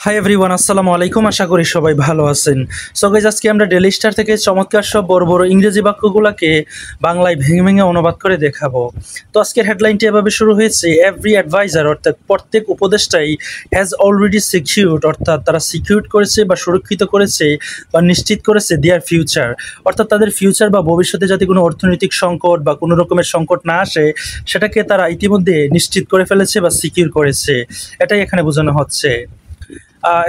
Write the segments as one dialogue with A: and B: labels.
A: Hi everyone, আসসালামু আলাইকুম। আশা করি সবাই ভালো আছেন। সো গাইজ, আজকে আমরা ডেইলি স্টার থেকে চমৎকার সব বড় বড় ইংরেজি বাক্যগুলোকে বাংলায় ভেঙে ভেঙে অনুবাদ করে দেখাবো। তো আজকের হেডলাইনটি এভাবে শুরু হয়েছে, এভরি অ্যাডভাইজার অর্থাৎ প্রত্যেক উপদেষ্টাই হ্যাজ অলরেডি সিকিউরড অর্থাৎ তারা সিকিউর করেছে বা সুরক্ষিত করেছে বা নিশ্চিত করেছে দেয়ার ফিউচার অর্থাৎ তাদের ফিউচার বা ভবিষ্যতে যাতে কোনো অর্থনৈতিক সংকট বা কোনো রকমের সংকট না আসে সেটাকে তারা ইতিমধ্যে নিশ্চিত করে ফেলেছে বা সিকিউর করেছে, এটাই এখানে বোঝানো হচ্ছে।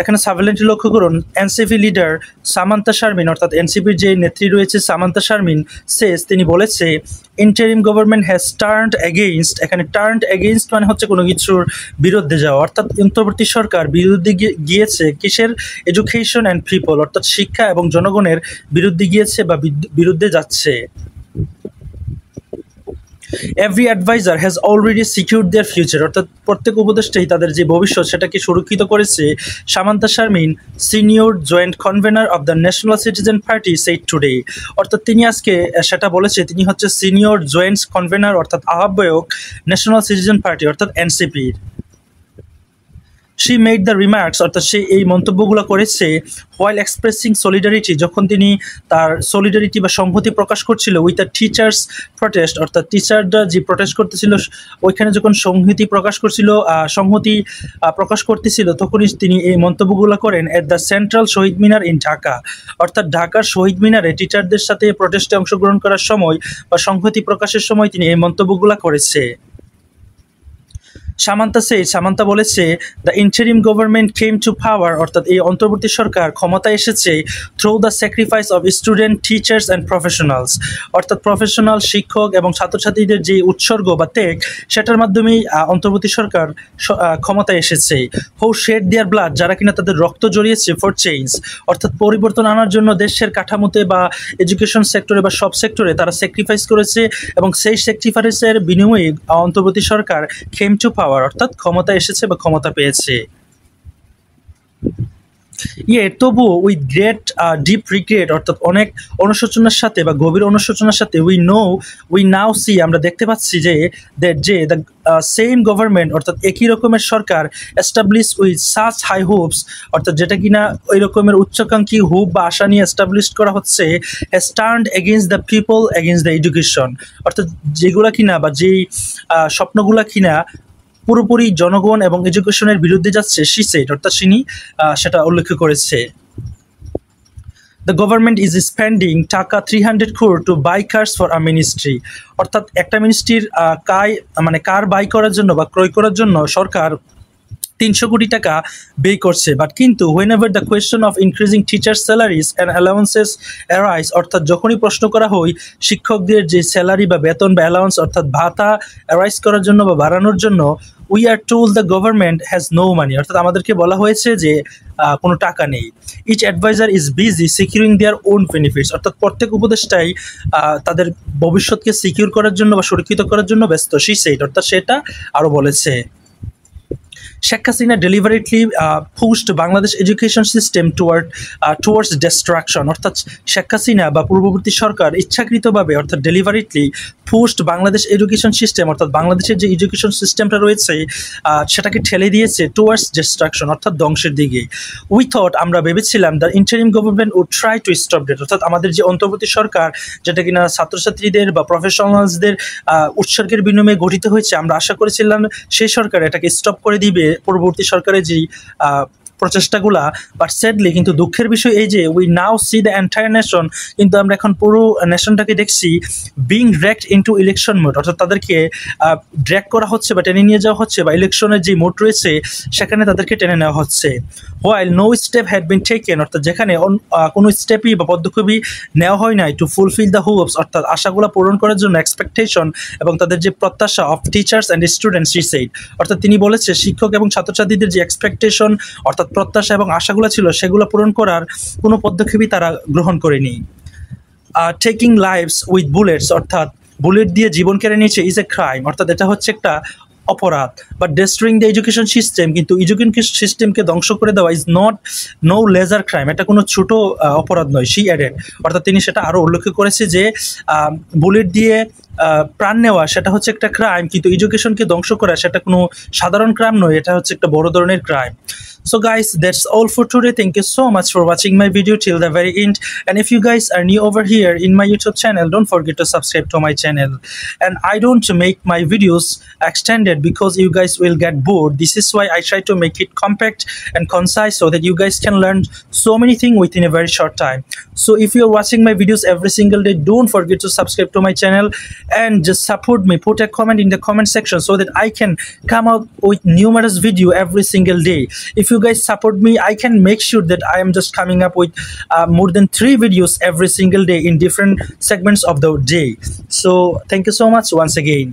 A: এখানে সার্ভেলেন্টটি লক্ষ্য করুন, এনসিপি লিডার সামান্তা শারমিন অর্থাৎ এনসিপির যে নেত্রী রয়েছে সামান্তা শারমিন তিনি বলেছে interim government has turned against. এখানে টার্নড এগেইনস্ট মানে হচ্ছে কোনো কিছুর বিরুদ্ধে যাওয়া, অর্থাৎ অন্তর্বর্তী সরকার বিরুদ্ধে গিয়েছে কিসের? এডুকেশন অ্যান্ড পিপল অর্থাৎ শিক্ষা এবং জনগণের বিরুদ্ধে গিয়েছে বা বিরুদ্ধে যাচ্ছে। Every adviser has already secured their future অর্থাৎ প্রত্যেক উপদেষ্টাই তাদের যে ভবিষ্যৎ সেটাকে সুরক্ষিত করেছে। Samanta Sharmin, senior joint convener of the national citizen party, said today অর্থাৎ তিনি আজকে সেটা বলেছে। তিনি হচ্ছে সিনিয়র জয়েন্ট কনভেনার অর্থাৎ আহ্বায়ক ন্যাশনাল সিটিজেন পার্টি অর্থাৎ এনসিপির। শি মেড দ্য রিমার্কস অর্থাৎ সে এই মন্তব্যগুলো করেছে হোয়াইল এক্সপ্রেসিং সলিডারিটি, যখন তিনি তার সলিডারিটি বা সংহতি প্রকাশ করছিল উইথ দ্য টিচার্স প্রটেস্ট অর্থাৎ টিচাররা যে প্রটেস্ট করতেছিল ওইখানে যখন সংহতি প্রকাশ করতেছিল তখনই তিনি এই মন্তব্যগুলো করেন at the central Shaheed Minar in Dhaka অর্থাৎ ঢাকার শহীদ মিনারে টিচারদের সাথে প্রটেস্টে অংশগ্রহণ করার সময় বা সংহতি প্রকাশের সময় তিনি এই মন্তব্যগুলো করেছে। সামান্তা বলেছে the interim government came to power অর্থাৎ এই অন্তর্বর্তী সরকার ক্ষমতায় এসেছে through the sacrifice of student, teachers and professionals অর্থাৎ প্রফেশনাল শিক্ষক এবং ছাত্রছাত্রীদের যে উৎসর্গ বা ত্যাগ সেটার মাধ্যমেই অন্তর্বর্তী সরকার ক্ষমতায় এসেছে। হু শেড দেয়ার ব্লাড, যারা কিনা তাদের রক্ত জড়িয়েছে ফর চেঞ্জ অর্থাৎ পরিবর্তন আনার জন্য দেশের কাঠামোতে বা এডুকেশন সেক্টরে বা সব সেক্টরে তারা স্যাক্রিফাইস করেছে এবং সেই স্যাক্রিফাইসের বিনিময়ে অন্তর্বর্তী সরকার কেম টু পাওয়ার অর্থাৎ ক্ষমতা এসেছে বা ক্ষমতা পেয়েছে। তবুও উই গ্রেট ডিপ রিগ্রেট অর্থাৎ অনেক অনুশোচনার সাথে বা গভীর অনুশোচনার সাথে উই নাও সি আমরা দেখতে পাচ্ছি যে দ্য সেম গভর্নমেন্ট অর্থাৎ একই রকমের সরকার establish with such high hopes অর্থাৎ যেটা কিনা ওই রকমের উচ্চাকাঙ্ক্ষী হোপ বা আশা নিয়ে এস্টাবলিশ করা হচ্ছে has turned against the people against the education অর্থাৎ যেগুলা কিনা বা যেই স্বপ্নগুলা কিনা পুরোপুরি জনগণ এবং এডুকেশনের বিরুদ্ধে যাচ্ছে শি সেড অর্থাৎ তিনি সেটা উল্লেখ করেছে। The government is spending taka 300 crore to buy cars for a ministry অর্থাৎ একটা মিনিস্ট্রির কার বাই করার জন্য বা ক্রয় করার জন্য সরকার 300 কোটি টাকা ব্যয় করছে। বাট কিন্তু হোয়েনেভার the question of increasing teacher salaries and allowances arise অর্থাৎ যখনই প্রশ্ন করা হয় শিক্ষকদের যে স্যালারি বা বেতন বা অ্যালাউন্স অর্থাৎ ভাতা অ্যারাইজ করার জন্য বা বাড়ানোর জন্য we are told the government has no money অর্থাৎ আমাদেরকে বলা হয়েছে যে কোনো টাকা নেই। Each adviser is busy securing their own benefits অর্থাৎ প্রত্যেক উপদেষ্টাই তাদের ভবিষ্যৎকে সিকিউর করার জন্য বা সুরক্ষিত করার জন্য ব্যস্ত শি সেড অর্থাৎ সেটা আরও বলেছে। Sheikh Hasina deliberately pushed Bangladesh education system towards destruction অর্থাৎ শেখ হাসিনা বা পূর্ববর্তী সরকার ইচ্ছাকৃতভাবে অর্থাৎ deliberately pushed Bangladesh education system অর্থাৎ বাংলাদেশের যে এডুকেশন সিস্টেমটা রয়েছে সেটাকে ঠেলে দিয়েছে টুয়ার্ডস ডিস্ট্রাকশন অর্থাৎ ধ্বংসের দিকে। উই থট আমরা ভেবেছিলাম the interim government would try to stop that অর্থাৎ আমাদের যে অন্তর্বর্তী সরকার যেটা কিনা ছাত্রছাত্রীদের বা প্রফেশনালসদের উৎসর্গের বিনিময়ে গঠিত হয়েছে আমরা আশা করেছিলাম সেই সরকার এটাকে স্টপ করে দিবে পরবর্তী সরকারের যেই প্রচেষ্টাগুলা। বাট স্যাডলি কিন্তু দুঃখের বিষয় এই যে we now C the entire nation কিন্তু আমরা এখন পুরো নেশনটাকে দেখছি being dragged into election mode অর্থাৎ তাদেরকে ড্র্যাগ করা হচ্ছে বা টেনে নিয়ে যাওয়া হচ্ছে বা ইলেকশনের যে মোড রয়েছে সেখানে তাদেরকে টেনে নেওয়া হচ্ছে। While no step had been taken অর্থাৎ যেখানে কোনো স্টেপই বা পদক্ষেপই নেওয়া হয় নাই টু ফুলফিল দ্য হোপস অর্থাৎ আশাগুলো পূরণ করার জন্য এক্সপেকটেশন এবং তাদের যে প্রত্যাশা of teachers and students she said অর্থাৎ তিনি বলেছে শিক্ষক এবং ছাত্রছাত্রীদের যে এক্সপেকটেশন অর্থাৎ প্রত্যাশা এবং আশাগুলো ছিল সেগুলো পূরণ করার কোনো পদক্ষেপই তারা গ্রহণ করেনি। টেকিং লাইভস উইথ বুলেটস অর্থাৎ বুলেট দিয়ে জীবন কেড়ে নিয়েছে ইজ এ ক্রাইম অর্থাৎ এটা হচ্ছে একটা অপরাধ। But destroying the education system কিন্তু এডুকেশন সিস্টেমকে ধ্বংস করে দেওয়া ইজ নো লেজার ক্রাইম এটা কোনো ছোট অপরাধ নয় শি অ্যাডেড অর্থাৎ তিনি সেটা আরও উল্লেখ করেছে যে বুলেট দিয়ে প্রাণ নেওয়া সেটা হচ্ছে একটা ক্রাইম, কিন্তু এডুকেশনকে ধ্বংস করা সেটা কোনো সাধারণ ক্রাইম নয়, এটা হচ্ছে একটা বড় ধরনের crime. So guys, that's all for today. Thank you so much for watching my video till the very end. And if you guys are new over here in my YouTube channel, don't forget to subscribe to my channel. And I don't make my videos extended because you guys will get bored. This is why I try to make it compact and concise so that you guys can learn so many things within a very short time. So if you're watching my videos every single day, don't forget to subscribe to my channel and just support me. Put a comment in the comment section so that I can come out with numerous video every single day. If you guys support me, I can make sure that I am just coming up with more than 3 videos every single day in different segments of the day. So thank you so much once again.